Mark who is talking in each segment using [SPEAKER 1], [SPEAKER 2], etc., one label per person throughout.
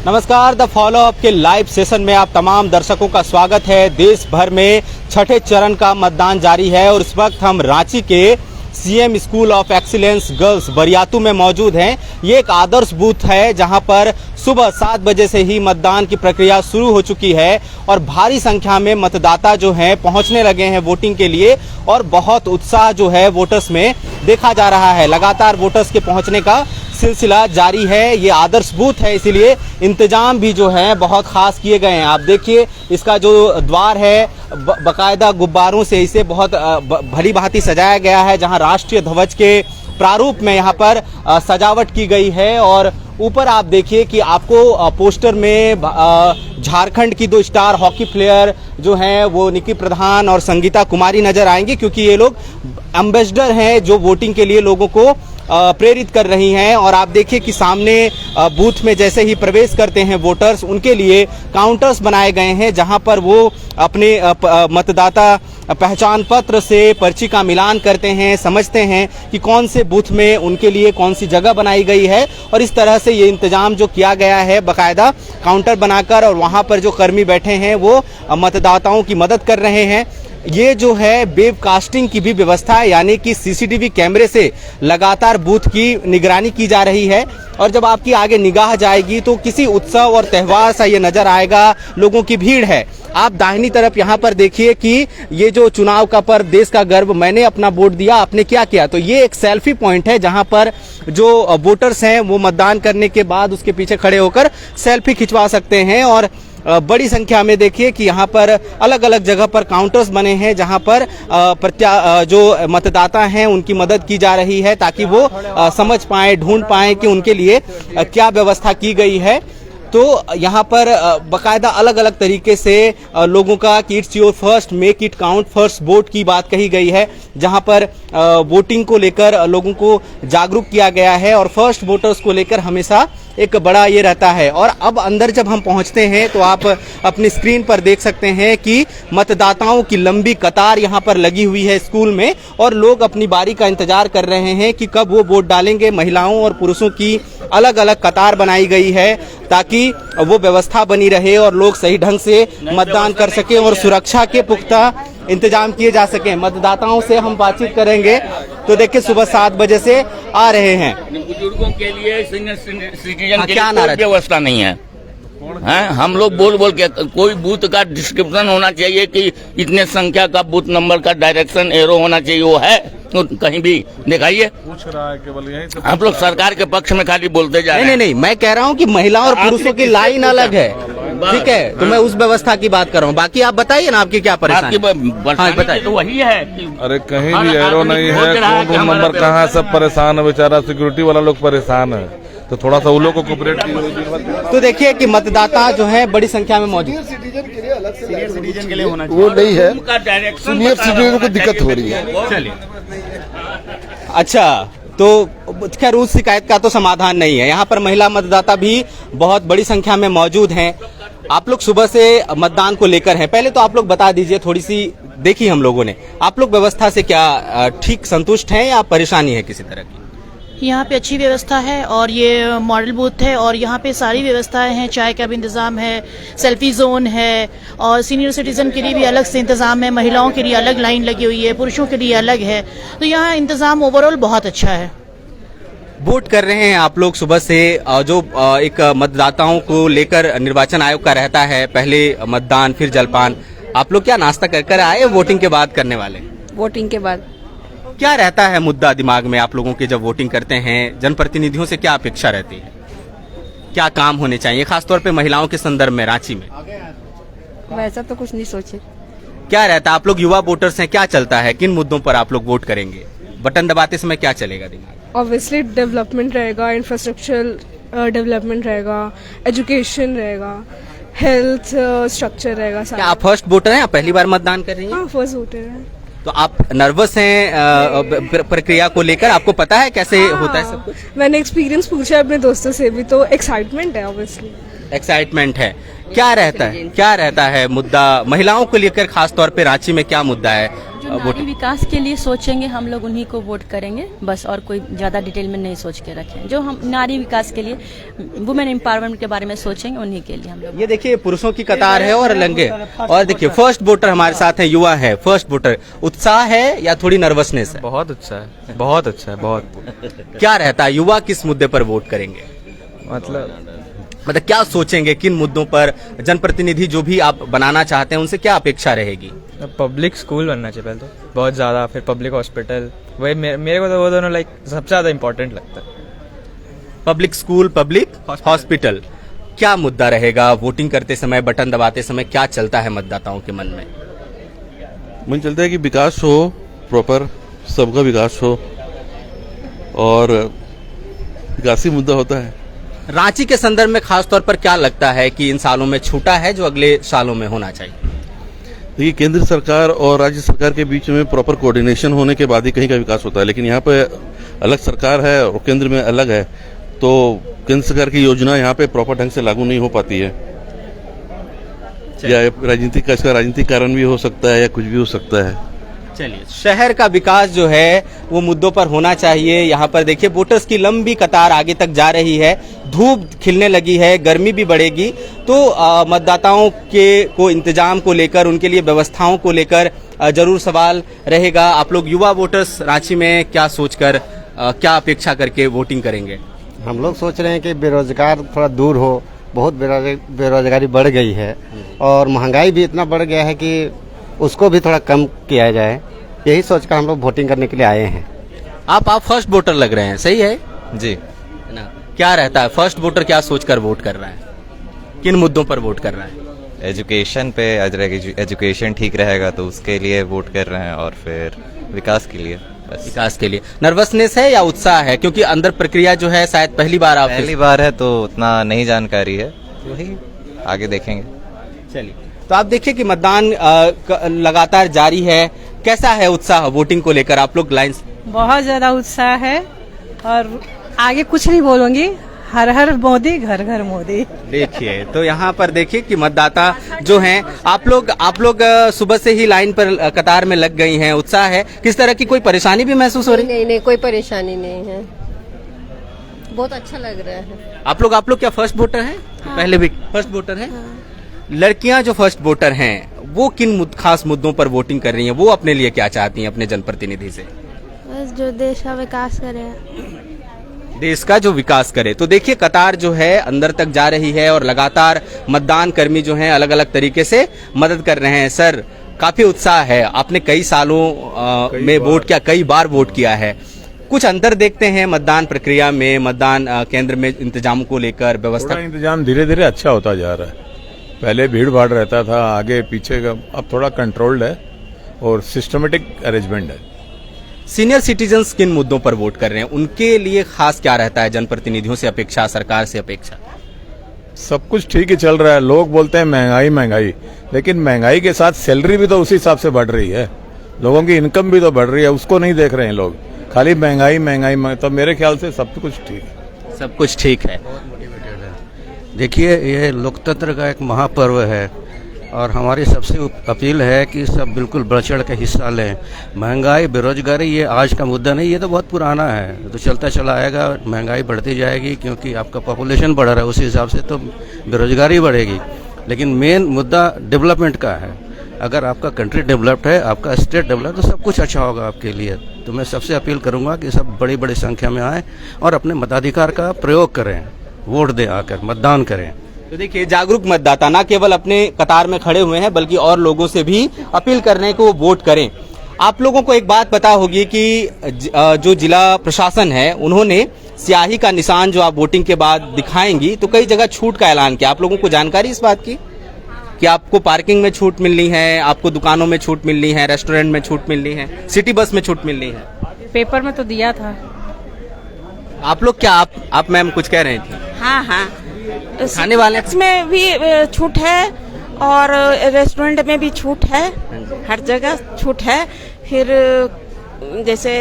[SPEAKER 1] नमस्कार, the follow up के live session में आप तमाम दर्शकों का स्वागत है। देश भर में छठे चरण का मतदान जारी है और इस वक्त हम रांची के CM school of excellence girls Bariatu में मौजूद हैं। ये एक आदर्श बूथ है जहां पर सुबह 7 बजे से ही मतदान की प्रक्रिया शुरू हो चुकी है और भारी संख्या में मतदाता जो हैं पहुंचने लगे हैं वोटिंग के लिए और बहुत उत्साह जो है वोटर्स में देखा जा रहा है। लगातार वोटर्स के पहुंचने का सिलसिला जारी है। ये आदर्श बूथ है, इसीलिए इंतजाम भी जो है बहुत खास किए गए हैं। आप देखिए, इसका जो द्वार है बकायदा गुब्बारों से इसे बहुत भली भांति सजाया गया है, जहां राष्ट्रीय ध्वज के प्रारूप में यहाँ पर सजावट की गई है। और ऊपर आप देखिए कि आपको पोस्टर में झारखंड की 2 स्टार हॉकी प्लेयर जो हैं वो निकी प्रधान और संगीता कुमारी नजर आएंगे, क्योंकि ये लोग एम्बेसडर हैं जो वोटिंग के लिए लोगों को प्रेरित कर रही हैं। और आप देखिए कि सामने बूथ में जैसे ही प्रवेश करते हैं वोटर्स, उनके लिए काउंटर्स बनाए गए हैं जहां पर वो अपने मतदाता पहचान पत्र से पर्ची का मिलान करते हैं, समझते हैं कि कौन से बूथ में उनके लिए कौन सी जगह बनाई गई है। और इस तरह से ये इंतजाम जो किया गया है बाकायदा काउंटर बनाकर, और वहां पर जो कर्मी बैठे हैं वो मतदाताओं की मदद कर रहे हैं। ये जो है वेबकास्टिंग की भी व्यवस्था है, यानी कि सीसीटीवी कैमरे से लगातार बूथ की निगरानी की जा रही है। और जब आपकी आगे निगाह जाएगी तो किसी उत्सव और त्यौहार सा ये नजर आएगा, लोगों की भीड़ है। आप दाहिनी तरफ यहाँ पर देखिए कि ये जो चुनाव का पर्व, देश का गर्व, मैंने अपना वोट दिया, आपने क्या किया। तो ये एक सेल्फी पॉइंट है जहाँ पर जो वोटर्स हैं वो मतदान करने के बाद उसके पीछे खड़े होकर सेल्फी खिंचवा सकते हैं। और बड़ी संख्या में देखिए कि यहाँ पर अलग अलग जगह पर काउंटर्स बने हैं जहाँ पर जो मतदाता हैं उनकी मदद की जा रही है, ताकि वो समझ पाएं, ढूंढ पाएं कि उनके लिए क्या व्यवस्था की गई है। तो यहाँ पर बाकायदा अलग अलग तरीके से लोगों का कि it's your first, make it count, first vote की बात कही गई है, जहाँ पर वोटिंग को लेकर लोगों को जागरूक किया गया है और फर्स्ट वोटर्स को लेकर हमेशा एक बड़ा ये रहता है। और अब अंदर जब हम पहुंचते हैं तो आप अपनी स्क्रीन पर देख सकते हैं कि मतदाताओं की लंबी कतार यहाँ पर लगी हुई है स्कूल में, और लोग अपनी बारी का इंतजार कर रहे हैं कि कब वो वोट डालेंगे। महिलाओं और पुरुषों की अलग अलग कतार बनाई गई है ताकि वो व्यवस्था बनी रहे और लोग सही ढंग से मतदान कर सके और सुरक्षा के पुख्ता इंतजाम किए जा सके। मतदाताओं से हम बातचीत करेंगे। तो देखिए, सुबह 7 बजे से आ रहे हैं।
[SPEAKER 2] बुजुर्गों के लिए, सीनियर सिटीजन के लिए कोई व्यवस्था नहीं है। हम लोग बोल बोल के कोई बूथ का डिस्क्रिप्शन होना चाहिए कि इतने संख्या का बूथ नंबर का डायरेक्शन एरो होना चाहिए, वो है तो कहीं भी दिखाइए।
[SPEAKER 3] पूछ रहा है केवल यही से।
[SPEAKER 2] आप लोग सरकार के पक्ष में खाली बोलते जा रहे हैं।
[SPEAKER 1] नहीं, मैं कह रहा हूँ कि महिला और पुरुषों की लाइन अलग है, ठीक है। तो मैं उस व्यवस्था की बात कर रहा हूँ। बाकी आप बताइए ना, आपकी क्या परेशानी
[SPEAKER 2] बताइए। तो वही है।
[SPEAKER 3] अरे कहीं भी एरो नहीं है, कौन नंबर कहाँ, सब परेशान है बेचारा, सिक्योरिटी वाला लोग परेशान है। तो थोड़ा सा उन लोग को कोऑपरेट कीजिए।
[SPEAKER 1] तो देखिए कि मतदाता जो है बड़ी संख्या में मौजूद।
[SPEAKER 2] सीनियर सिटीजन के लिए होना
[SPEAKER 4] वो नहीं है,
[SPEAKER 2] उनका डायरेक्शन
[SPEAKER 4] सीनियर सिटीजन को दिक्कत हो रही है।
[SPEAKER 2] चलिए,
[SPEAKER 1] अच्छा, तो खैर उस शिकायत का तो समाधान नहीं है। यहाँ पर महिला मतदाता भी बहुत बड़ी संख्या में मौजूद हैं। आप लोग सुबह से मतदान को लेकर हैं, पहले तो आप लोग बता दीजिए, थोड़ी सी देखी हम लोगों ने, आप लोग व्यवस्था से क्या ठीक संतुष्ट हैं या परेशानी है किसी तरह की?
[SPEAKER 5] यहाँ पे अच्छी व्यवस्था है और ये मॉडल बूथ है और यहाँ पे सारी व्यवस्थाएं हैं। चाय का भी इंतजाम है, सेल्फी जोन है और सीनियर सिटीजन के लिए भी अलग से इंतजाम है, महिलाओं के लिए अलग लाइन लगी हुई है, पुरुषों के लिए अलग है। तो यहाँ इंतजाम ओवरऑल बहुत अच्छा है।
[SPEAKER 1] वोट कर रहे हैं आप लोग सुबह से, जो एक मतदाताओं को लेकर निर्वाचन आयोग का रहता है, पहले मतदान फिर जलपान, आप लोग क्या नाश्ता कर आए वोटिंग के बाद करने वाले?
[SPEAKER 6] वोटिंग के बाद
[SPEAKER 1] क्या रहता है मुद्दा दिमाग में आप लोगों के जब वोटिंग करते हैं? जनप्रतिनिधियों से क्या अपेक्षा रहती है, क्या काम होने चाहिए, खासतौर पे महिलाओं के संदर्भ में रांची में?
[SPEAKER 6] वैसा तो कुछ नहीं सोचे।
[SPEAKER 1] क्या रहता है, आप लोग युवा वोटर्स हैं, क्या चलता है, किन मुद्दों पर आप लोग वोट करेंगे? बटन दबाते समय क्या चलेगा दिमाग?
[SPEAKER 7] ऑब्वियसली डेवलपमेंट रहेगा, इंफ्रास्ट्रक्चर डेवलपमेंट रहेगा, एजुकेशन रहेगा, हेल्थ स्ट्रक्चर रहेगा।
[SPEAKER 1] क्या आप फर्स्ट वोटर हैं, आप पहली बार मतदान कर रही हैं?
[SPEAKER 7] हाँ, फर्स्ट वोटर है।
[SPEAKER 1] तो आप नर्वस हैं प्रक्रिया को लेकर? आपको पता है कैसे होता है सब कुछ?
[SPEAKER 7] मैंने एक्सपीरियंस पूछा अपने दोस्तों से भी, तो एक्साइटमेंट है, ऑब्वियसली
[SPEAKER 1] एक्साइटमेंट है। क्या रहता है मुद्दा महिलाओं को लेकर, खास तौर पे रांची में क्या मुद्दा है?
[SPEAKER 8] नारी विकास के लिए सोचेंगे हम लोग उन्हीं को वोट करेंगे बस, और कोई ज्यादा डिटेल में नहीं सोच के रखें। जो हम नारी विकास के लिए, वुमेन एम्पावरमेंट के बारे में सोचेंगे उन्हीं के लिए हम लोग।
[SPEAKER 1] ये देखिए पुरुषों की कतार है और लंगे, और देखिए फर्स्ट वोटर हमारे साथ है, युवा है, फर्स्ट वोटर। उत्साह है या थोड़ी नर्वसनेस है?
[SPEAKER 9] बहुत अच्छा है, बहुत अच्छा है, बहुत।
[SPEAKER 1] क्या रहता है, युवा किस मुद्दे पर वोट करेंगे?
[SPEAKER 9] मतलब
[SPEAKER 1] क्या सोचेंगे, किन मुद्दों पर जनप्रतिनिधि जो भी आप बनाना चाहते हैं उनसे क्या अपेक्षा रहेगी?
[SPEAKER 9] पब्लिक स्कूल बनना चाहिए पहले तो, बहुत ज्यादा, फिर पब्लिक हॉस्पिटल। वही मेरे को तो वो दोनों लाइक सबसे ज्यादा इम्पोर्टेंट लगता है।
[SPEAKER 1] Public school, public hospital. क्या मुद्दा रहेगा वोटिंग करते समय, बटन दबाते समय क्या चलता है मतदाताओं के मन में?
[SPEAKER 3] मन चलता है कि विकास हो, प्रॉपर सबका विकास हो, और विकास ही मुद्दा होता है।
[SPEAKER 1] रांची के संदर्भ में खास तौर पर क्या लगता है कि इन सालों में छूटा है जो अगले सालों में होना चाहिए?
[SPEAKER 3] देखिए, केंद्र सरकार और राज्य सरकार के बीच में प्रॉपर कोऑर्डिनेशन होने के बाद ही कहीं का विकास होता है, लेकिन यहाँ पे अलग सरकार है और केंद्र में अलग है, तो केंद्र सरकार की योजना यहाँ पे प्रॉपर ढंग से लागू नहीं हो पाती है। या राजनीतिक का, इसका राजनीतिक कारण भी हो सकता है या कुछ भी हो सकता है।
[SPEAKER 1] चलिए, शहर का विकास जो है वो मुद्दों पर होना चाहिए। यहाँ पर देखिए वोटर्स की लंबी कतार आगे तक जा रही है, धूप खिलने लगी है, गर्मी भी बढ़ेगी, तो मतदाताओं के को इंतजाम को लेकर, उनके लिए व्यवस्थाओं को लेकर जरूर सवाल रहेगा। आप लोग युवा वोटर्स रांची में क्या सोचकर, क्या अपेक्षा करके वोटिंग करेंगे?
[SPEAKER 10] हम लोग सोच रहे हैं कि बेरोजगार थोड़ा दूर हो, बहुत बेरोजगारी बढ़ गई है और महंगाई भी इतना बढ़ गया है कि उसको भी थोड़ा कम किया जाए, यही सोचकर हम लोग वोटिंग करने के लिए आए हैं।
[SPEAKER 1] आप फर्स्ट वोटर लग रहे हैं, सही है
[SPEAKER 9] जी
[SPEAKER 1] ना? क्या रहता है फर्स्ट वोटर, क्या सोचकर वोट कर रहा है, किन मुद्दों पर वोट कर रहा है?
[SPEAKER 11] एजुकेशन पे, एजुकेशन ठीक रहेगा तो उसके लिए वोट कर रहे हैं, और फिर विकास के लिए, बस
[SPEAKER 1] विकास के लिए। नर्वसनेस है या उत्साह है, क्योंकि अंदर प्रक्रिया जो है शायद पहली बार
[SPEAKER 11] है तो उतना नहीं जानकारी है, वही आगे देखेंगे।
[SPEAKER 1] चलिए, तो आप देखिए कि मतदान लगातार जारी है। कैसा है उत्साह वोटिंग को लेकर? आप लोग लाइन
[SPEAKER 12] बहुत ज्यादा उत्साह है, और आगे कुछ नहीं बोलूंगी, हर हर मोदी, घर घर मोदी।
[SPEAKER 1] देखिए, तो यहाँ पर देखिए कि मतदाता जो हैं, आप लोग सुबह से ही लाइन पर कतार में लग गई हैं, उत्साह है। किस तरह की कोई परेशानी भी महसूस हो रही?
[SPEAKER 6] नहीं, कोई परेशानी नहीं है, बहुत अच्छा लग रहा है।
[SPEAKER 1] आप लोग क्या फर्स्ट वोटर हैं?
[SPEAKER 6] हाँ।
[SPEAKER 1] पहले भी फर्स्ट वोटर हैं? लड़कियां जो फर्स्ट वोटर हैं वो किन खास मुद्दों पर वोटिंग कर रही हैं? वो अपने लिए क्या चाहती हैं अपने जनप्रतिनिधि से?
[SPEAKER 13] बस जो देश का विकास करे,
[SPEAKER 1] देश का जो विकास करे। तो देखिए कतार जो है अंदर तक जा रही है और लगातार मतदान कर्मी जो हैं अलग अलग तरीके से मदद कर रहे हैं। सर, काफी उत्साह है, आपने कई सालों में वोट किया, कई बार वोट किया है, कुछ अंतर देखते हैं मतदान प्रक्रिया में, मतदान केंद्र में इंतजाम को लेकर व्यवस्था?
[SPEAKER 14] इंतजाम धीरे धीरे अच्छा होता जा रहा है। पहले भीड़ भाड़ रहता था, आगे पीछे का, अब थोड़ा कंट्रोल्ड है और सिस्टमेटिक अरेंजमेंट है।
[SPEAKER 1] सीनियर सिटीजन्स किन मुद्दों पर वोट कर रहे हैं, उनके लिए खास क्या रहता है जनप्रतिनिधियों से अपेक्षा, सरकार से अपेक्षा?
[SPEAKER 14] सब कुछ ठीक ही चल रहा है। लोग बोलते हैं महंगाई महंगाई, लेकिन महंगाई के साथ सैलरी भी तो उसी हिसाब से बढ़ रही है, लोगों की इनकम भी तो बढ़ रही है, उसको नहीं देख रहे हैं लोग, खाली महंगाई महंगाई। तो मेरे ख्याल से सब कुछ ठीक है,
[SPEAKER 1] सब कुछ ठीक है।
[SPEAKER 15] देखिए, ये लोकतंत्र का एक महापर्व है और हमारी सबसे अपील है कि सब बिल्कुल बढ़ चढ़ के हिस्सा लें। महंगाई, बेरोजगारी ये आज का मुद्दा नहीं, ये तो बहुत पुराना है, तो चलता चला आएगा। महंगाई बढ़ती जाएगी क्योंकि आपका पॉपुलेशन बढ़ रहा है, उसी हिसाब से तो बेरोजगारी बढ़ेगी। लेकिन मेन मुद्दा डेवलपमेंट का है। अगर आपका कंट्री डेवलप्ड है, आपका स्टेट डेवलप, तो सब कुछ अच्छा होगा आपके लिए। तो मैं सबसे अपील करूँगा कि सब बड़ी बड़ी संख्या में आएँ और अपने मताधिकार का प्रयोग करें, वोट दें, आकर मतदान करें।
[SPEAKER 1] तो देखिए, जागरूक मतदाता ना केवल अपने कतार में खड़े हुए हैं बल्कि और लोगों से भी अपील कर रहे हैं कि वो वोट करें। आप लोगों को एक बात पता होगी कि जो जिला प्रशासन है उन्होंने स्याही का निशान जो आप वोटिंग के बाद दिखाएंगी तो कई जगह छूट का ऐलान किया। आप लोगों को जानकारी इस बात की कि आपको पार्किंग में छूट मिलनी है, आपको दुकानों में छूट मिलनी है, रेस्टोरेंट में छूट मिलनी है, सिटी बस में छूट मिलनी है?
[SPEAKER 12] पेपर में तो दिया था।
[SPEAKER 1] आप लोग क्या, आप मैम कुछ कह रहे थे?
[SPEAKER 16] हाँ,
[SPEAKER 1] खाने वाले
[SPEAKER 16] में भी छूट है और रेस्टोरेंट में भी छूट है, हर जगह छूट है। फिर जैसे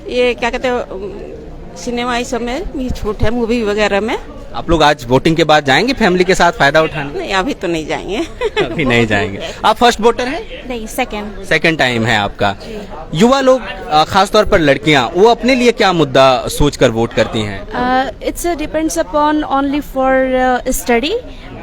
[SPEAKER 16] ये क्या कहते हैं, सिनेमा इस सब में भी छूट है, मूवी वगैरह में
[SPEAKER 1] आप लोग आज वोटिंग के बाद जाएंगे फैमिली के साथ फायदा उठाने?
[SPEAKER 16] नहीं, अभी तो नहीं जाएंगे।
[SPEAKER 1] अभी नहीं जाएंगे। आप फर्स्ट वोटर हैं?
[SPEAKER 16] नहीं, सेकंड।
[SPEAKER 1] सेकंड टाइम है आपका। युवा लोग खासतौर पर लड़कियां, वो अपने लिए क्या मुद्दा सोचकर वोट करती हैं?
[SPEAKER 13] It's depends upon only for study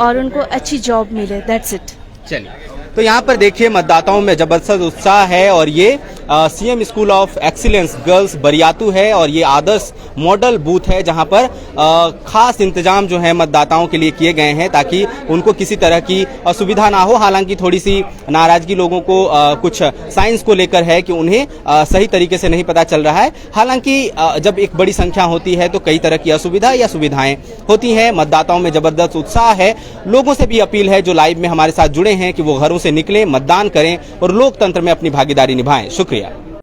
[SPEAKER 13] और उनको अच्छी जॉब मिले, दैट्स इट।
[SPEAKER 1] चलिए, तो यहाँ पर देखिए मतदाताओं में जबरदस्त उत्साह है और ये CM school of excellence girls Bariatu है और ये आदर्श मॉडल बूथ है जहाँ पर खास इंतजाम जो है मतदाताओं के लिए किए गए हैं ताकि उनको किसी तरह की असुविधा ना हो। हालांकि थोड़ी सी नाराजगी लोगों को कुछ साइंस को लेकर है कि उन्हें सही तरीके से नहीं पता चल रहा है। हालांकि जब एक बड़ी संख्या होती है तो कई तरह की असुविधा या सुविधाएं होती हैं। मतदाताओं में जबरदस्त उत्साह है। लोगों से भी अपील है जो लाइव में हमारे साथ जुड़े हैं कि वो घरों से निकलें, मतदान करें और लोकतंत्र में अपनी भागीदारी निभाएं। शुक्रिया।